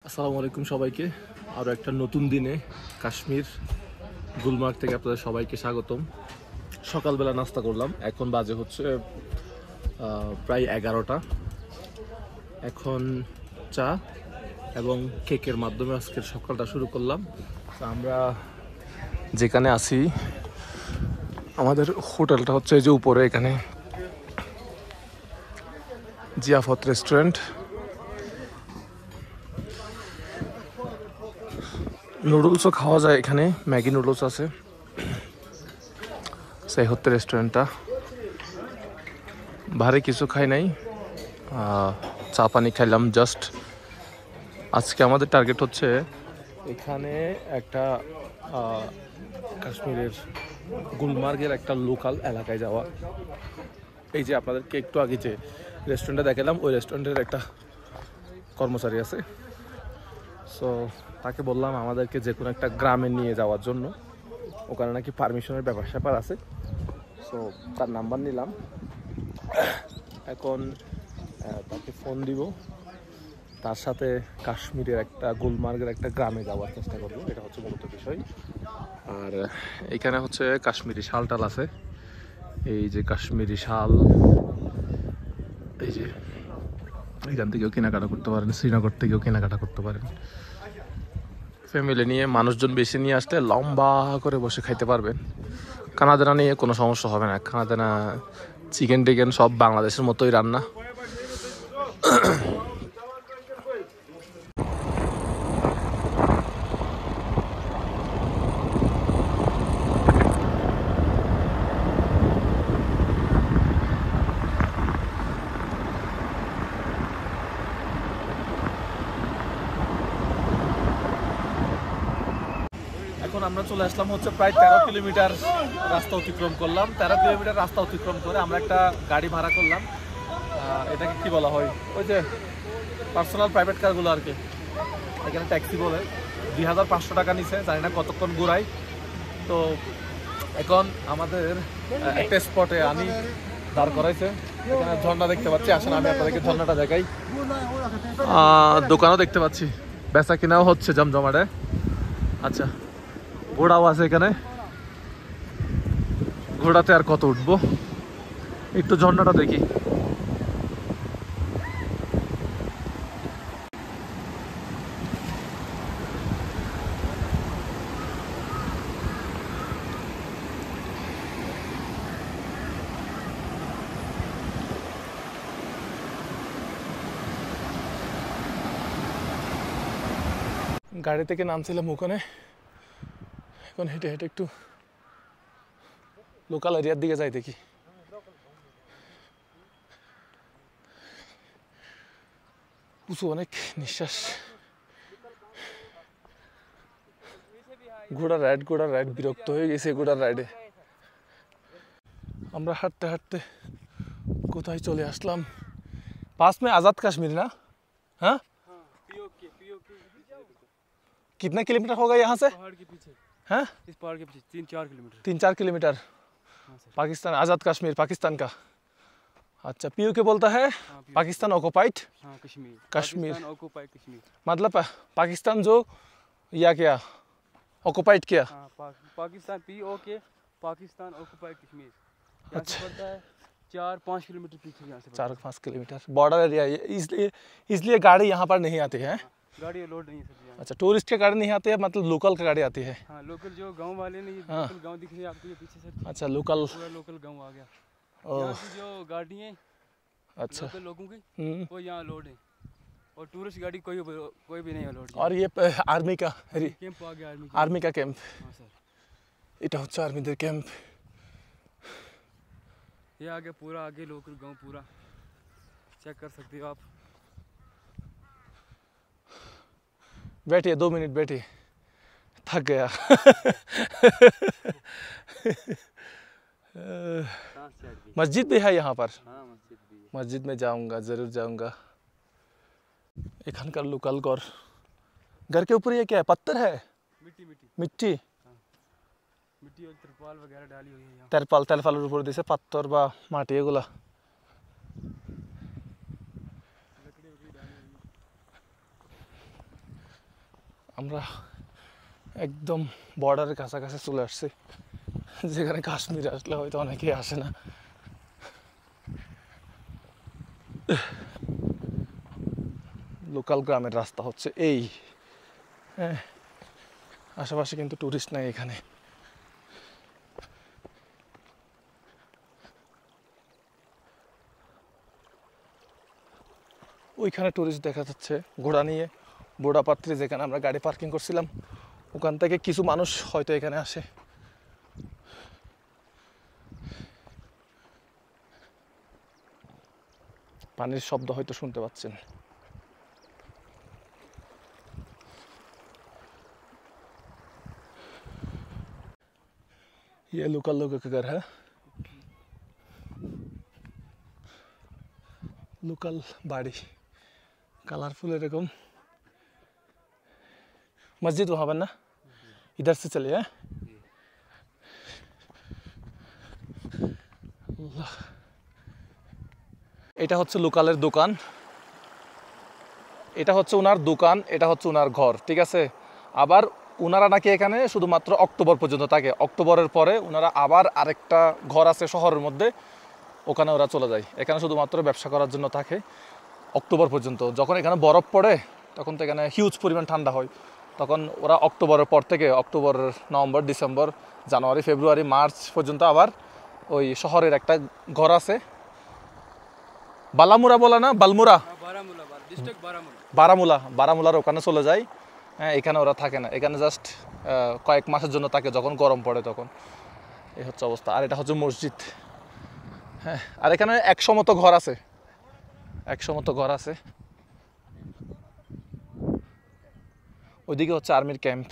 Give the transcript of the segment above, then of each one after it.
আসসালামু আলাইকুম সবাইকে। আরও একটা নতুন দিনে কাশ্মীর গুলমার্গ থেকে আপনাদের সবাইকে স্বাগতম। সকালবেলা নাস্তা করলাম, এখন বাজে হচ্ছে প্রায় 11টা। এখন চা এবং কেকের মাধ্যমে আজকের সকালটা শুরু করলাম। তো আমরা যেখানে আছি আমাদের হোটেলটা হচ্ছে এই যে উপরে, এখানে জিয়াফত রেস্টুরেন্ট। নুডলসও খাওয়া যায় এখানে, ম্যাগি নুডলস আছে। সেই হচ্ছে রেস্টুরেন্টটা। ভারী কিছু খাই নাই, চা পানি খাইলাম জাস্ট। আজকে আমাদের টার্গেট হচ্ছে এখানে একটা কাশ্মীরের গুলমার্গের একটা লোকাল এলাকায় যাওয়া। এই যে আপনাদেরকে একটু আগে যে রেস্টুরেন্টটা দেখালাম, ওই রেস্টুরেন্টের একটা কর্মচারী আছে। সো তাকে বললাম আমাদেরকে যে কোনো একটা গ্রামে নিয়ে যাওয়ার জন্য, ওখানে নাকি পারমিশনের ব্যাপার স্যাপার আছে। সো তার নাম্বার নিলাম, এখন তাকে ফোন দিব, তার সাথে কাশ্মীরের একটা গুলমার্গের একটা গ্রামে যাওয়ার চেষ্টা করবো। এটা হচ্ছে মূলত বিষয়। আর এখানে হচ্ছে কাশ্মীরি শাল টাল আছে, এই যে কাশ্মীরি শাল, এই যে এখান থেকেও কেনাকাটা করতে পারেন, শ্রীনগর থেকেও কেনাকাটা করতে পারেন। ফ্যামিলি নিয়ে মানুষজন বেশি নিয়ে আসলে লম্বা করে বসে খাইতে পারবেন। কানাদানা নিয়ে কোনো সমস্যা হবে না। কানাদানা চিকেন টিকেন সব বাংলাদেশের মতোই রান্না। এখন আমরা চলে আসলাম হচ্ছে প্রায় 13 কিলোমিটার রাস্তা অতিক্রম করলাম। 13 কিলোমিটার রাস্তা অতিক্রম করে আমরা একটা গাড়ি ভাড়া করলাম। এটাকে কি বলা হয়, ওই যে পার্সোনাল প্রাইভেট কারগুলো আর কি, এখানে ট্যাক্সি বলে। 2500 টাকা নিছে, জানি না কতক্ষণ ঘুরাই। তো এখন আমাদের একটা স্পটে আমি দাঁড় করাইছে, এখানে ঝর্ণা দেখতে পাচ্ছি। আসলে আমি আপনাদেরকে ঝর্ণাটা দেখাই। দোকানও দেখতে পাচ্ছি, বেচা কিনাও হচ্ছে জমজমাটে। আচ্ছা, ঘোড়াও আছে এখানে। ঘোড়াতে আর কত উঠবো, একটু ঝর্ণাটা দেখি। গাড়ি থেকে নামছিলাম ওখানে, এখন হেঁটে হেঁটে একটু লোকাল এরিয়ার দিকে যাই দেখি। উঁচু অনেক, নিঃশ্বাস। ঘোড়ার রাইড বিরক্ত হয়ে গেছে ঘোড়ার রাইডে। আমরা হাঁটতে হাঁটতে কোথায় চলে আসলাম, पास में आज़ाद कश्मीर ना? हाँ, कितना किलोमीटर होगा यहाँ से? पहाड़ के पीछे, हाँ, इस पहाड़ के पीछे 3-4 किलोमीटर। 3-4 किलोमीटर। पाकिस्तान, आज़ाद कश्मीर पाकिस्तान का। अच्छा, पीओ के बोलता है पाकिस्तान ऑक्युपाइड कश्मीर। कश्मीर ऑक्युपाइड कश्मीर मतलब पाकिस्तान जो या क्या ऑक्युपाइड किया। Pakistan POK, Pakistan occupied Kashmir. अच्छा, पड़ता है 4-5 किलोमीटर पीछे यहाँ से। 4-5 किलोमीटर बॉर्डर एरिया है, इसलिए गाड़ी यहाँ पर नहीं आती है। गाड़ी लोड नहीं है। अच्छा, टूरिस्ट की गाड़ी नहीं आती है, मतलब लोकल की गाड़ी आती है। हाँ, लोकल जो गांव वाले नहीं, लोकल गांव दिख रही है आपको ये पीछे से। अच्छा, लोकल, पूरा लोकल गांव आ गया। यहाँ की जो गाड़ी है, अच्छा, लोकल लोगों की वो यहाँ लोड है, और टूरिस्ट गाड़ी कोई भी नहीं है लोड। और ये आर्मी का कैंप आ गया, आर्मी का कैंप। हाँ सर, এটা হচ্ছে আর্মিদের ক্যাম্প। ये आगे पूरा, आगे लोकल गांव पूरा चेक कर सकते हो आप। बैठिए 2 मिनट बैठिए, थक गया। मस्जिद भी है यहाँ पर। हाँ, मस्जिद भी है। मस्जिद में जाऊंगा, ज़रूर जाऊंगा। एखानकार लोकल घर, घर के ऊपर ये क्या है, पत्थर है? मिट्टी मिट्टी मिट्टी, मिट्टी और तिरपाल वगैरह डाली हुई है यहाँ। তেরপালের উপর দিয়েছে পাথর বা মাটি এগুলা। लकड़ी वकड़ी डाली हुई है। আমরা একদম বর্ডারের কাছাকাছি চলে আসছি, যেখানে কাশ্মীরে আসলে হয়তো অনেকেই আসে না। লোকাল গ্রামের রাস্তা হচ্ছে এই। হ্যাঁ, আশেপাশে কিন্তু টুরিস্ট নাই এখানে। ওইখানে টুরিস্ট দেখা যাচ্ছে ঘোড়া নিয়ে, বোড়াপাত্রী যেখানে আমরা গাড়ি পার্কিং করছিলাম ওখান থেকে কিছু মানুষ হয়তো এখানে আসে। পানির শব্দ হয়তো শুনতে পাচ্ছেন। ये लोकल लोगों का घर है, লোকাল বাড়ি, কালারফুল এরকম। মসজিদ वहाँ पर ना, इधर से चलिए। এটা হচ্ছে লোকালের দোকান, এটা হচ্ছে ওনার দোকান, এটা হচ্ছে ওনার ঘর, ঠিক আছে। আবার ওনারা নাকি এখানে শুধুমাত্র অক্টোবর পর্যন্ত থাকে, অক্টোবরের পরে ওনারা আবার আরেকটা ঘর আছে শহরের মধ্যে, ওখানে ওরা চলে যায়। এখানে শুধুমাত্র ব্যবসা করার জন্য থাকে অক্টোবর পর্যন্ত। যখন এখানে বরফ পড়ে তখন তো এখানে হিউজ পরিমাণ ঠান্ডা হয়, তখন ওরা অক্টোবরের পর থেকে অক্টোবর, নভেম্বর, ডিসেম্বর, জানুয়ারি, ফেব্রুয়ারি, মার্চ পর্যন্ত আবার ওই শহরের একটা ঘর আছে, বালামুরা বলে না, বালমুরা, বারামুলার ওখানে চলে যায়। হ্যাঁ, এখানে ওরা থাকে না, এখানে জাস্ট কয়েক মাসের জন্য থাকে, যখন গরম পড়ে তখন। এই হচ্ছে অবস্থা। আর এটা হচ্ছে মসজিদ। হ্যাঁ, আর এখানে 100 মতো ঘর আছে, 100 মতো ঘর আছে। ওইদিকে হচ্ছে আর্মির ক্যাম্প।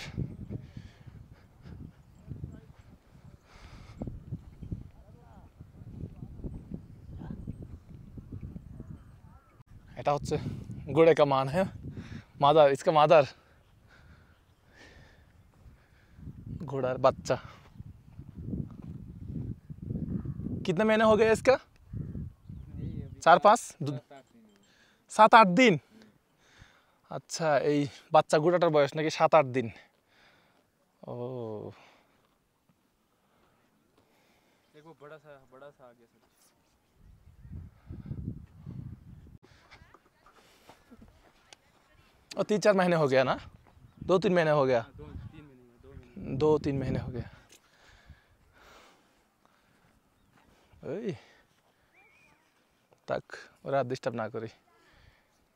এটা হচ্ছে घोड़े का मान है, मादर, इसका मादर, घोड़ार बच्चा। कितने महीने हो गए इसका? 4-5, 7-8 दिन। আচ্ছা, এই বাচ্চা ঘোড়াটার বয়স নাকি 7-8 দিন। ও, देखो बड़ा सा आ गया सर। और 3-4 महीने हो गया ना, 2-3 महीने हो गया, 2-3 महीने हो गया। ওই থাক, ওরা ডিস্টার্ব না করি।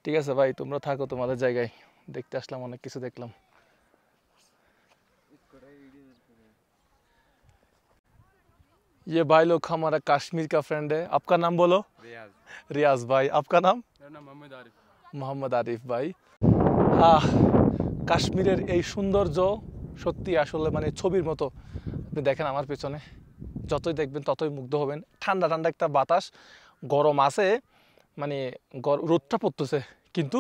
ঠিক আছে ভাই, তোমরা থাকো তোমাদের জায়গায়, দেখতে আসলাম, অনেক কিছু দেখলাম। ये भाई लोग हमारा कश्मीर का फ्रेंड है। आपका नाम बोलो? रियाज भाई। आपका नाम? मेरा नाम मोहम्मद आरिफ भाई। কাশ্মীরের এই সৌন্দর্য সত্যি আসলে মানে ছবির মতো। আপনি দেখেন আমার পেছনে, যতই দেখবেন ততই মুগ্ধ হবেন। ঠান্ডা ঠান্ডা একটা বাতাস, গরম আছে, মানে রোদটা পড়তেছে, কিন্তু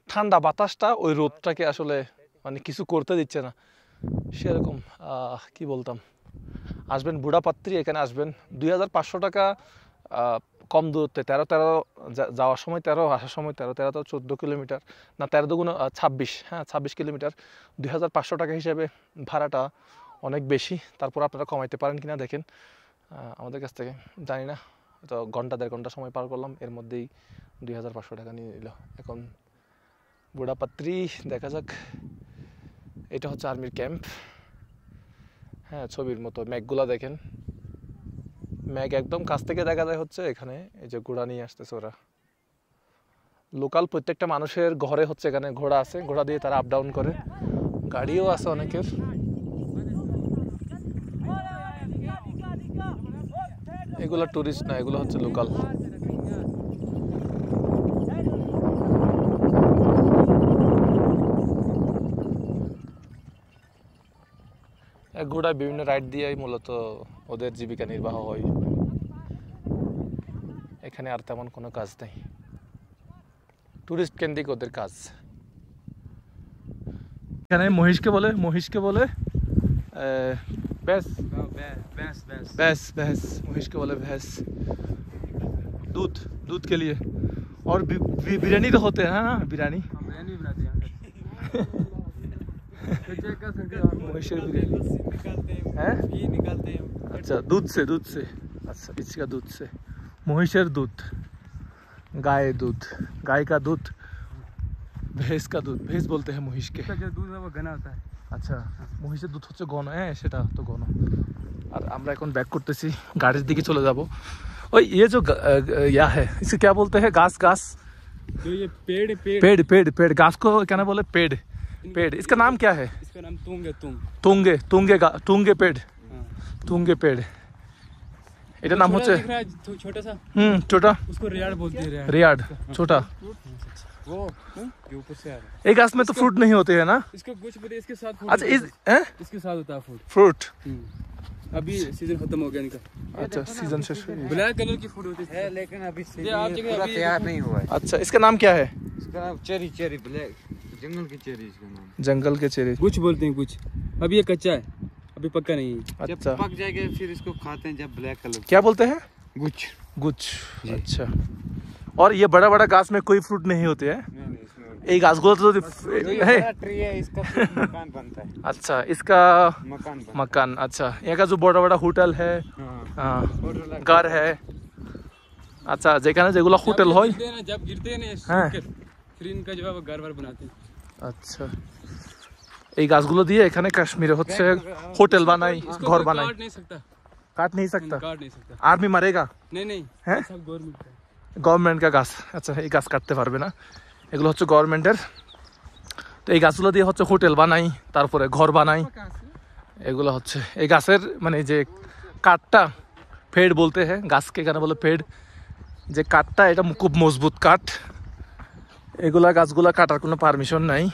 ঠান্ডা বাতাসটা ওই রোদটাকে আসলে মানে কিছু করতে দিচ্ছে না, সেরকম। কি বলতাম, আসবেন বুড়াপাত্রী, এখানে আসবেন 2500 টাকা কম দূরত্বে, 13 যাওয়ার সময় 13, আসার সময় 13 তো 14 কিলোমিটার না, 13 দুগুণ 26, হ্যাঁ 26 কিলোমিটার। 2500 টাকা হিসেবে ভাড়াটা অনেক বেশি, তারপর আপনারা কমাইতে পারেন কিনা দেখেন আমাদের কাছ থেকে, জানি না। তো ঘন্টা 1.5 ঘন্টা সময় পার করলাম, এর মধ্যেই 2500 টাকা নিয়ে নিল। এখন বুড়াপাত্রী দেখা যাক। এটা হচ্ছে আর্মির ক্যাম্প। হ্যাঁ, ছবির মতো। ম্যাগগুলা দেখেন, ম্যাগ একদম কাছ থেকে দেখা যায় হচ্ছে এখানে। এই যে ঘোড়া নিয়ে আসতেছে ওরা, লোকাল প্রত্যেকটা মানুষের ঘরে হচ্ছে এখানে ঘোড়া আছে, ঘোড়া দিয়ে তারা আপ ডাউন করে। গাড়িও আছে অনেকের। এগুলো টুরিস্ট না, এগুলো হচ্ছে লোকাল। এক ঘোড়ায় বিভিন্ন রাইড দিয়েই মূলত ওদের জীবিকা নির্বাহ হয়। এখানে আর তেমন কোনো কাজ নেই, টুরিস্ট কেন্দ্রিক ওদের কাজ। এখানে মহিষকে বলে भैंस, भैंस, महेश के बोले भैंस। दूध के लिए। और बिरयानी तो होते हैं ना, बिरयानी बिरयानी बनाते हैं। निकाल सकते हैं महेशर बिरयानी निकालते हैं हैं? घी निकालते हैं अच्छा दूध से अच्छा इसका दूध से महेशर दूध गाय का दूध भैंस का दूध भैंस बोलते हैं মহিষ के इसका जो दूध है वो घना होता है আচ্ছা মহিষের দুধ হচ্ছে ঘন হ্যাঁ সেটা তো ঘন আর আমরা এখন ব্যাক করতেছি গাড়ির দিকে চলে যাব ওই ये जो या है इसे क्या बोलते हैं घास जो ये पेड़ पेड़ घास को क्या ना बोले पेड़ इसका नाम क्या है इसका नाम तुंग है तुंगे पेड़ এটা নাম হচ্ছে छोटा सा छोटा उसको रियाड़ बोलते हैं रियाड छोटा वो जो ऊपर से आ रहा है एक घास में तो फ्रूट नहीं होते हैं ना इसका कुछ पता इसके साथ अच्छा इसके साथ होता है फ्रूट अभी सीजन खत्म हो गया इनका अच्छा सीजन से ब्लैक कलर की फूड होती है लेकिन अभी से ये आप जगह पूरा अभी तैयार नहीं हुआ है। अच्छा इसका नाम क्या है इसका नाम चेरी ब्लैक जंगल की चेरी इसका नाम। जंगल के चेरी कुछ बोलते हैं कुछ अभी ये कच्चा है अभी पक्का नहीं है जब अच्छा पक जाएगा फिर इसको खाते हैं जब ब्लैक कलर क्या बोलते हैं गुच अच्छा और ये बड़ा घास में कोई फ्रूट नहीं होते हैं एक घास गुलो तो है ट्री है इसका सिर्फ मकान बनता है। अच्छा इसका मकान बनता मकान अच्छा यहाँ का जो बड़ा होटल है है। हाँ। घर है अच्छा যেখানে যেগুলো হোটেল হয় जब गिरते हैं ना हाँ। फिर इनका जो है वो घर बनाते हैं আচ্ছা এই গাছগুলো দিয়ে এখানে কাশ্মীরে হচ্ছে হোটেল বানাই इसको ঘর कोई বানাই काट नहीं सकता काट नहीं सकता काट नहीं सकता आर्मी मारेगा नहीं हैं? सब गवर्नमेंट का है। গভর্নমেন্ট কা গাছ আচ্ছা এই গাছ কাটতে পারবে না এগুলো হচ্ছে গভর্নমেন্টের তো এই গাছগুলো দিয়ে হচ্ছে হোটেল বানাই তারপরে ঘর বানাই এগুলো হচ্ছে এই গাছের মানে যে কাঠটা পেড় বলতে হ্যাঁ গাছকে কেন বলে পেড় যে কাঠটা এটা খুব মজবুত কাঠ এগুলা গাছগুলা কাটার কোনো পারমিশন নাই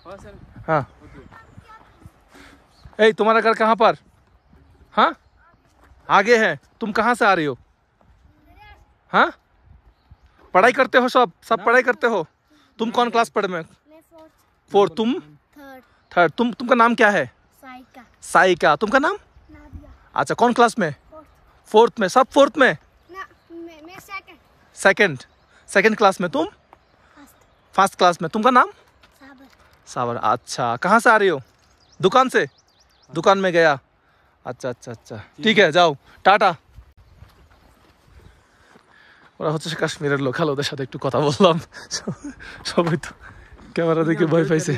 हाँ सर हाँ ए तुम्हारा घर कहाँ पर हाँ आगे है तुम कहाँ से आ रही हो हाँ पढ़ाई करते हो सब पढ़ाई करते हो तुम कौन क्लास पढ़ में मैं फोर्थ तुम थर्ड तुमका नाम क्या है साइका साइका तुमका नाम नादिया अच्छा कौन क्लास में फोर्थ फोर्थ में सब फोर्थ में ना मैं सेकंड क्लास में तुम फर्स्ट फर्स्ट क्लास में तुमका नाम साबर सावर अच्छा कहाँ से आ रही हो दुकान में गया अच्छा ठीक है जाओ टाटा ওরা হচ্ছে কাশ্মীরের লোকাল ওদের সাথে একটু কথা বললাম সবাই তো ক্যামেরা দেখে ভয় পাইছে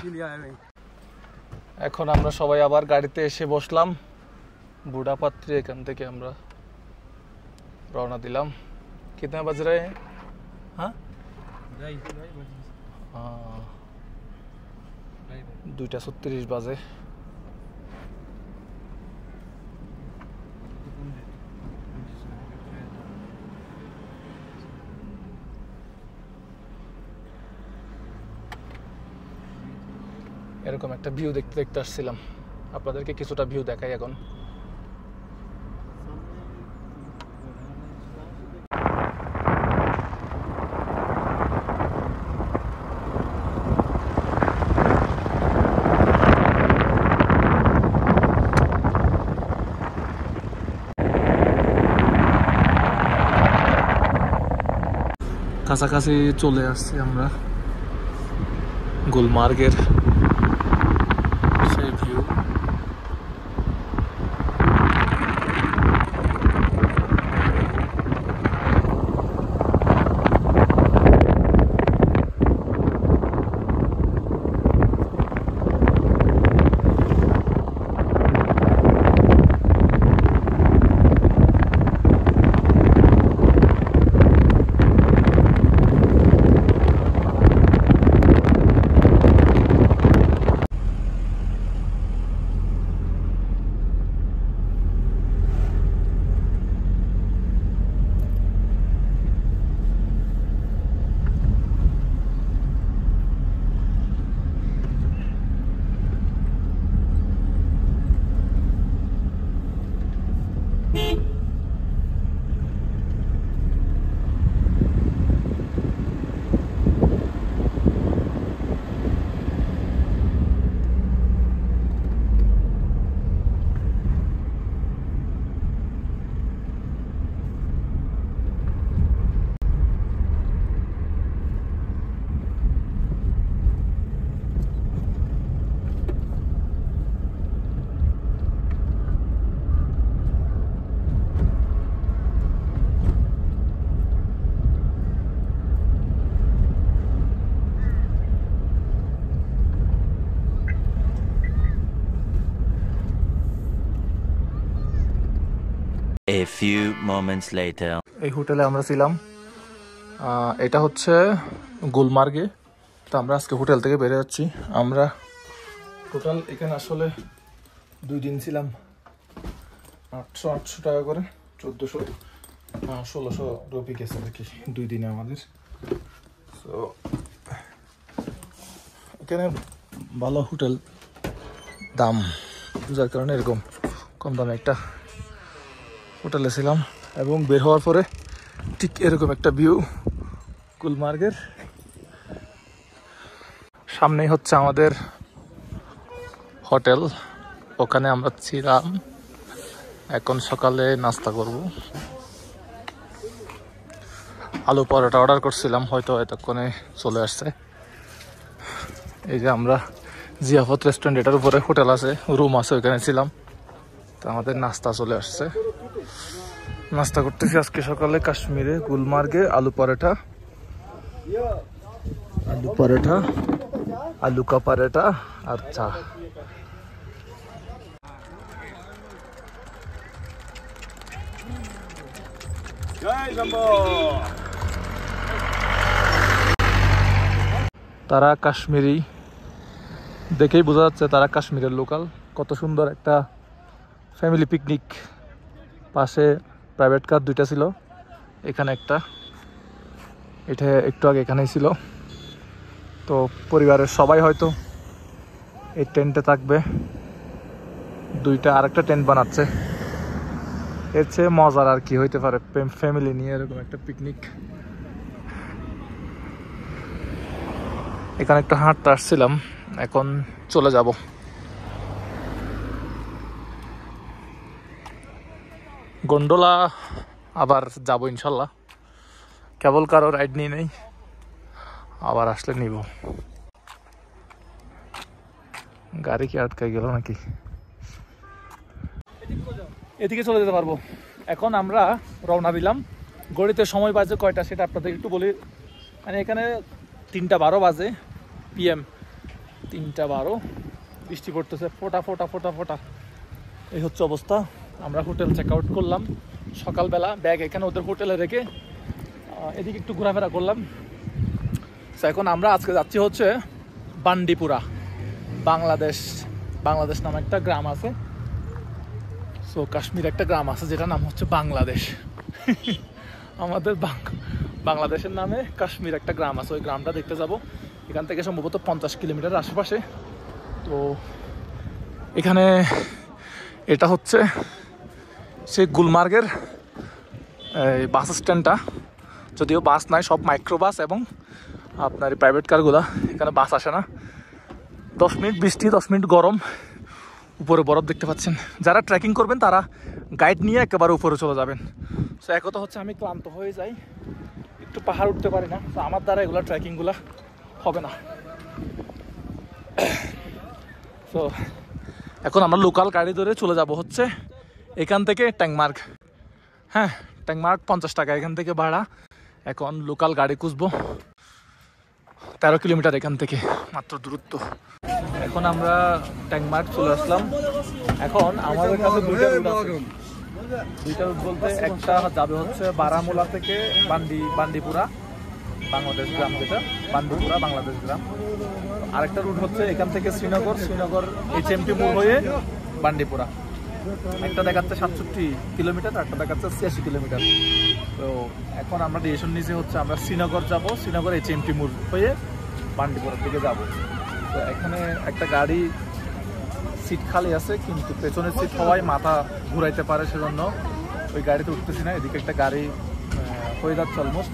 এখন আমরা সবাই আবার গাড়িতে এসে বসলাম বুড়াপাত্রি এখান থেকে আমরা রওনা দিলাম कितने बज रहे हैं हाँ 2:36 বাজে এরকম একটা ভিউ দেখতে আসছিলাম আপনাদেরকে কিছুটা ভিউ দেখাই এখন কাছাকাছি চলে আসছি আমরা গুলমার্গের সেই ভিউ few moments later. এই হোটেলে আমরা ছিলাম, এটা হচ্ছে গুলমার্গে। তো আমরা আজকে হোটেল থেকে বেরিয়ে যাচ্ছি। আমরা টোটাল এখানে আসলে 2 দিন ছিলাম। 800 টাকা করে, 1600 রুপি গেছে আর কি 2 দিনে আমাদের। তো এখানে ভালো হোটেল দাম, যার কারণে এরকম কম দামে একটা হোটেলে ছিলাম। এবং বের হওয়ার পরে ঠিক এরকম একটা ভিউ গুলমার্গের। সামনেই হচ্ছে আমাদের হোটেল, ওখানে আমরা ছিলাম। এখন সকালে নাস্তা করব। আলু পরোটা অর্ডার করছিলাম, হয়তো এতক্ষণে চলে আসছে। এই যে আমরা জিয়াফত রেস্টুরেন্ট, এটার উপরে হোটেল আছে, রুম আছে, ওইখানে ছিলাম। তো আমাদের নাস্তা চলে আসছে। নাস্তা করতেছি আজকে সকালে কাশ্মীরে গুলমার্গে আলু পরোটা, আলু কা পরোটা আর চা। তারা কাশ্মীরি, দেখেই বোঝা যাচ্ছে তারা কাশ্মীরের লোকাল। কত সুন্দর একটা ফ্যামিলি পিকনিক। পাশে প্রাইভেট কার 2টা ছিল, এখানে একটা, এটা একটু আগে এখানেই ছিল। তো পরিবারের সবাই হয়তো এই টেন্টে থাকবে। 2টা আরেকটা টেন্ট বানাচ্ছে। এর চেয়ে মজার আর কি হইতে পারে ফ্যামিলি নিয়ে এরকম একটা পিকনিক। এখানে একটু হাঁটতে আসছিলাম, এখন চলে যাব। গন্ডোলা আবার যাব ইনশাল্লাহ। কেবল কারো রাইড নিয়ে নেই, আবার আসলে নিব। গাড়ি কি আটকে গেল নাকি? এদিকে চলে যেতে পারবো। এখন আমরা রওনা দিলাম। গড়িতে সময় বাজে কয়টা সেটা আপনাদের একটু বলি। মানে এখানে 3:12 বাজে PM, 3:12। বৃষ্টি পড়তেছে ফোটা ফোটা ফোটা ফোটা। এই হচ্ছে অবস্থা। আমরা হোটেল চেক আউট করলাম সকালবেলা, ব্যাগ এখানে ওদের হোটেলে রেখে এদিকে একটু ঘোরাফেরা করলাম। এখন আমরা আজকে যাচ্ছি হচ্ছে বান্ডিপুরা। বাংলাদেশ নামে একটা গ্রাম আছে। সো কাশ্মীর একটা গ্রাম আছে যেটার নাম হচ্ছে বাংলাদেশ। আমাদের বাংলাদেশের নামে কাশ্মীর একটা গ্রাম আছে, ওই গ্রামটা দেখতে যাব। এখান থেকে সম্ভবত 50 কিলোমিটার আশেপাশে। তো এখানে এটা হচ্ছে সেই গুলমার্গের বাস স্ট্যান্ডটা। যদিও বাস নাই, সব মাইক্রো বাস এবং আপনার প্রাইভেট কারগুলা। এখানে বাস আসে না। 10 মিনিট বৃষ্টি, 10 মিনিট গরম, উপরে বরফ দেখতে পাচ্ছেন। যারা ট্রেকিং করবেন তারা গাইড নিয়ে একেবারে উপরে চলে যাবেন। সো এক কথা হচ্ছে আমি ক্লান্ত হয়ে যাই, একটু পাহাড় উঠতে পারি না। তো আমার দ্বারা এগুলো ট্রেকিংগুলো হবে না। তো এখন আমরা লোকাল গাড়ি ধরে চলে যাব হচ্ছে এখান থেকে ট্যাংমার্গ। হ্যাঁ, ট্যাংমার্গ 50 টাকা এখান থেকে ভাড়া। এখন লোকাল গাড়ি খুঁজবো। 13 কিলোমিটার এখান থেকে মাত্র দূরত্ব। এখন আমরা ট্যাংমার্গ চলে আসলাম। এখন আমাদের কাছে 2টা রুট আছে। 2টা রুট বলতে একটা যাবে হচ্ছে বারামুলা থেকে বান্ডিপুরা বাংলাদেশ গ্রাম, যেটা বান্ডিপুরা বাংলাদেশ গ্রাম। আরেকটা রুট হচ্ছে এখান থেকে শ্রীনগর HMT মোড় হয়ে বান্ডিপুরা। একটা দেখাচ্ছে 67 কিলোমিটার, একটা দেখাচ্ছে 86 কিলোমিটার। তো এখন আমরা ডিসিশন নিয়েছি হচ্ছে আমরা শ্রীনগর যাব, শ্রীনগর HMT মোড় হয়ে বান্ডিপুরার দিকে যাব। তো এখানে একটা গাড়ি সিট খালি আছে, কিন্তু পেছনের সিট সবাই মাথা ঘুরাইতে পারে, সেজন্য ওই গাড়িতে উঠতেছি না। এদিকে একটা গাড়ি হয়ে যাচ্ছে অলমোস্ট।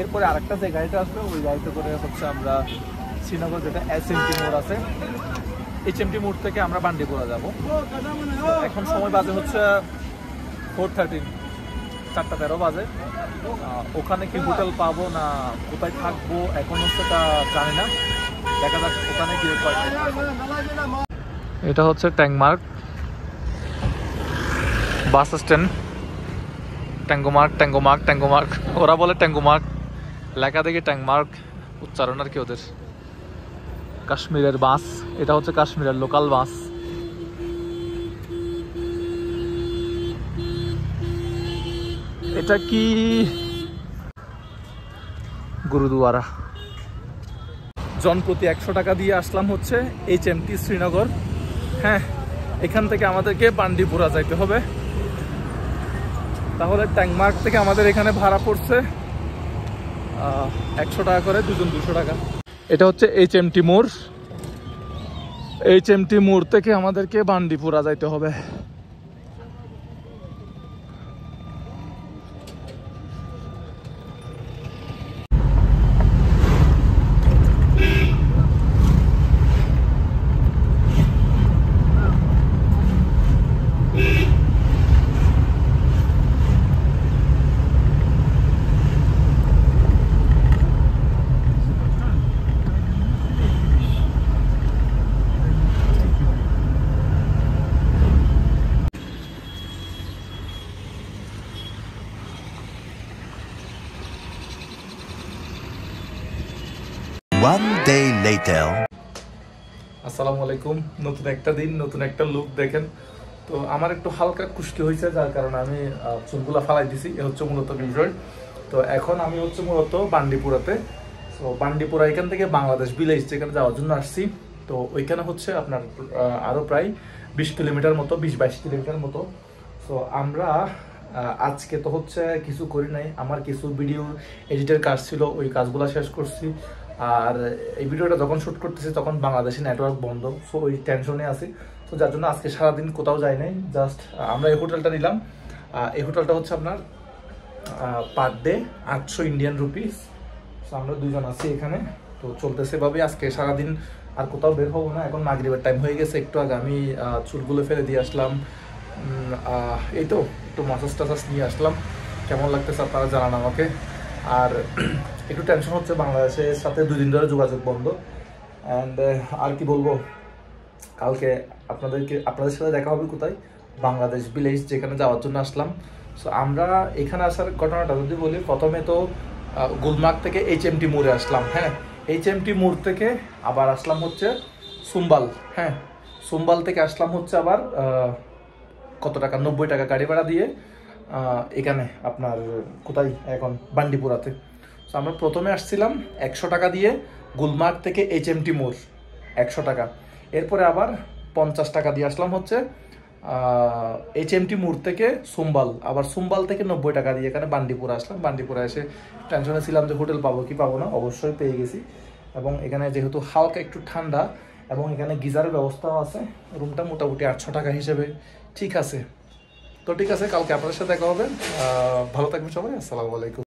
এরপরে আরেকটা যে গাড়িটা আসবে ওই গাড়িতে করে হচ্ছে আমরা শ্রীনগর, যেটা SMT মোড় আছে, HMT মোড় থেকে আমরা বান্ডিপুরা যাব। এখন সময় বাজে হচ্ছে 4:13, 4:13 বাজে। ওখানে কি হোটেল পাবো না কোথায় থাকবো এখন হচ্ছে তা জানি না, দেখা যাক ওখানে গিয়ে। এটা হচ্ছে ট্যাংমার্গ বাস স্ট্যান্ড। ট্যাঙ্গোমার্গ ওরা বলে ট্যাঙ্গোমার্গ, লেখা দেখি ট্যাংমার্গ, উচ্চারণ আর কি ওদের। কাশ্মীরের বাস, এটা হচ্ছে কাশ্মীরের লোকাল বাস। এটা কি গুরুদুয়ারা। জনপ্রতি 100 টাকা দিয়ে আসলাম হচ্ছে HMT শ্রীনগর। হ্যাঁ, এখান থেকে আমাদেরকে বান্ডিপুরা যাইতে হবে। তাহলে ট্যাংমার্গ থেকে আমাদের এখানে ভাড়া পড়ছে 100 টাকা করে, দুজন 200 টাকা। এটা হচ্ছে HMT মোড়। HMT মোড় থেকে আমাদেরকে বান্ডিপুরা যাইতে হবে। One day later. আসসালামু আলাইকুম। নতুন একটা দিন, নতুন একটা লুক দেখেন। তো আমার একটু হালকা খুশকি হয়েছে, যার কারণে আমি চুলগুলা ফালাই দিছি। এ হচ্ছে মূলত বিষয়। তো এখন আমি হচ্ছে মূলত বান্ডিপুরাতে। তো বান্ডিপুরা এখান থেকে বাংলাদেশ ভিলেজ যেখানে যাওয়ার জন্য আসছি। তো ওইখানে হচ্ছে আপনার আরও প্রায় 20 কিলোমিটার মতো, 20-22 কিলোমিটার মতো। তো আমরা আজকে তো হচ্ছে কিছু করি নাই, আমার কিছু ভিডিও এডিটের কাজ ছিল, ওই কাজগুলো শেষ করছি। আর এই ভিডিওটা যখন শ্যুট করতেছি তখন বাংলাদেশে নেটওয়ার্ক বন্ধ, সো ওই টেনশনে আছি। তো যার জন্য আজকে সারাদিন কোথাও যাই নাই। জাস্ট আমরা এই হোটেলটা নিলাম। এই হোটেলটা হচ্ছে আপনার per day 800 Indian rupees. So আমরা দুজন আছি এখানে। তো চলতেছে ভাবে আজকে সারাদিন আর কোথাও বের হবো না। এখন মাগরিবের টাইম হয়ে গেছে। একটু আগে আমি চুলগুলো ফেলে দিয়ে আসলাম। এই তো একটু মাসাজ টাসাজ নিয়ে আসলাম। কেমন লাগতেছে আপনারা জানান আমাকে। আর একটু টেনশন হচ্ছে, বাংলাদেশের সাথে 2 দিন ধরে যোগাযোগ বন্ধ। অ্যান্ড আর কি বলবো, কালকে আপনাদের সাথে দেখা হবে কোথায়, বাংলাদেশ ভিলেজ যেখানে যাওয়ার জন্য আসলাম। সো আমরা এখানে আসার ঘটনাটা যদি বলি, প্রথমে তো গুলমার্গ থেকে HMT মোড়ে আসলাম। হ্যাঁ, HMT মোড় থেকে আবার আসলাম হচ্ছে সুম্বাল। হ্যাঁ, সুম্বাল থেকে আসলাম হচ্ছে আবার কত টাকা, 90 টাকা গাড়ি ভাড়া দিয়ে এখানে আপনার কোথায় এখন বান্ডিপুরাতে। তো আমরা প্রথমে আসছিলাম 100 টাকা দিয়ে গুলমার্গ থেকে HMT মোড়, 100 টাকা। এরপরে আবার 50 টাকা দিয়ে আসলাম হচ্ছে HMT মোড় থেকে সুম্বাল, আবার সুম্বাল থেকে 90 টাকা দিয়ে এখানে বান্ডিপুরা আসলাম। বান্ডিপুরা এসে টেনশনে ছিলাম যে হোটেল পাবো কি পাবো না, অবশ্যই পেয়ে গেছি। এবং এখানে যেহেতু হালকা একটু ঠান্ডা এবং এখানে গিজারের ব্যবস্থাও আছে, রুমটা মোটামুটি 800 টাকা হিসেবে ঠিক আছে। তো ঠিক আছে, কালকে আপনাদের সাথে দেখা হবে। ভালো থাকবেন সবাই। আসসালামু আলাইকুম।